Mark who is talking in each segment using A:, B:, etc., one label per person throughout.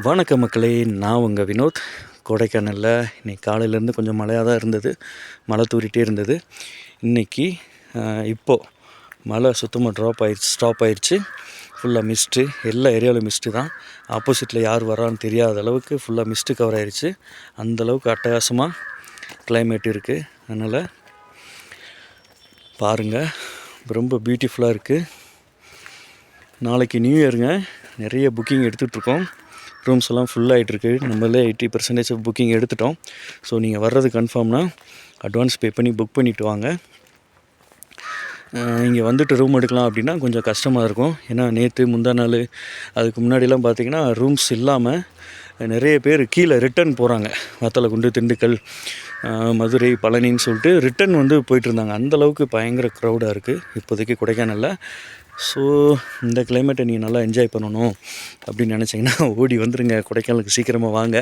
A: வணக்கம் மக்களே, நான் உங்கள் வினோத். கொடைக்கானலில் இன்றைக்கி காலையிலேருந்து கொஞ்சம் மழையாக தான் இருந்தது, மழை தூரிகிட்டே இருந்தது. இன்றைக்கி இப்போது மழை சுத்தமாக ஸ்டாப் ஆயிடுச்சு. ஃபுல்லாக மிஸ்ட்டு, எல்லா ஏரியாவிலும் மிஸ்ட்டு தான். ஆப்போசிட்டில் யார் வரான்னு தெரியாத அளவுக்கு ஃபுல்லாக மிஸ்ட்டு கவர் ஆயிடுச்சு. அந்தளவுக்கு அட்டகாசமாக கிளைமேட் இருக்குது. அதனால் பாருங்கள், ரொம்ப பியூட்டிஃபுல்லாக இருக்குது. நாளைக்கு நியூ இயருங்க, நிறைய புக்கிங் எடுத்துகிட்ருக்கோம். ரூம்ஸ் எல்லாம் ஃபுல் ஆகிட்டுருக்கு. நம்மளே 80% புக்கிங் எடுத்துட்டோம். ஸோ நீங்கள் வர்றது கன்ஃபார்ம்னா அட்வான்ஸ் பே பண்ணி புக் பண்ணிவிட்டு வாங்க. இங்கே வந்துட்டு ரூம் எடுக்கலாம் அப்படின்னா கொஞ்சம் கஷ்டமாக இருக்கும். ஏன்னா நேற்று முந்தா நாள் அதுக்கு முன்னாடிலாம் பார்த்திங்கன்னா ரூம்ஸ் இல்லாமல் நிறைய பேர் கீழே ரிட்டன் போகிறாங்க. வத்தலகுண்டு, திண்டுக்கல், மதுரை, பழனின்னு சொல்லிட்டு ரிட்டன் போயிட்டுருந்தாங்க. அந்தளவுக்கு பயங்கர க்ரௌடாக இருக்குது இப்போதைக்கு கொடைக்கானலில். ஸோ இந்த கிளைமேட்டை நீங்கள் நல்லா என்ஜாய் பண்ணணும் அப்படின்னு நினச்சிங்கன்னா ஓடி வந்துடுங்க, கொடைக்கானலுக்கு சீக்கிரமாக வாங்க.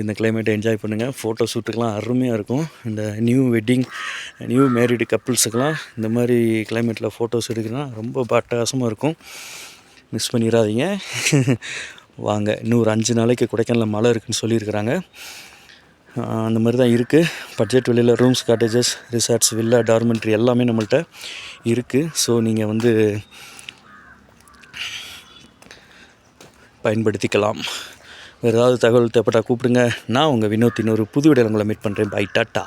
A: இந்த கிளைமேட்டை என்ஜாய் பண்ணுங்கள். ஃபோட்டோ ஷூட்டுக்கெலாம் அருமையாக இருக்கும். இந்த நியூ மேரிடு கப்புள்ஸுக்கெலாம் இந்த மாதிரி கிளைமேட்டில் ஃபோட்டோஸ் எடுக்கலாம் ரொம்ப அட்டகாசமாக இருக்கும். மிஸ் பண்ணிடாதீங்க. வாங்க. இன்னும் ஒரு 5 நாளைக்கு கொடைக்கானலில் மழை இருக்குதுன்னு சொல்லியிருக்கிறாங்க. அந்த மாதிரி தான் இருக்குது. பட்ஜெட் வெளியில் rooms, cottages, resorts, villa, dormitory எல்லாமே நம்மள்கிட்ட இருக்குது. ஸோ நீங்கள் பயன்படுத்திக்கலாம். வேறு ஏதாவது தகவல் தேவைப்பட்டால் கூப்பிடுங்க. நான் உங்கள் வினோத். இன்னொரு புது வீடியோவில் உங்களை மீட் பண்ணுறேன். Bye, tata.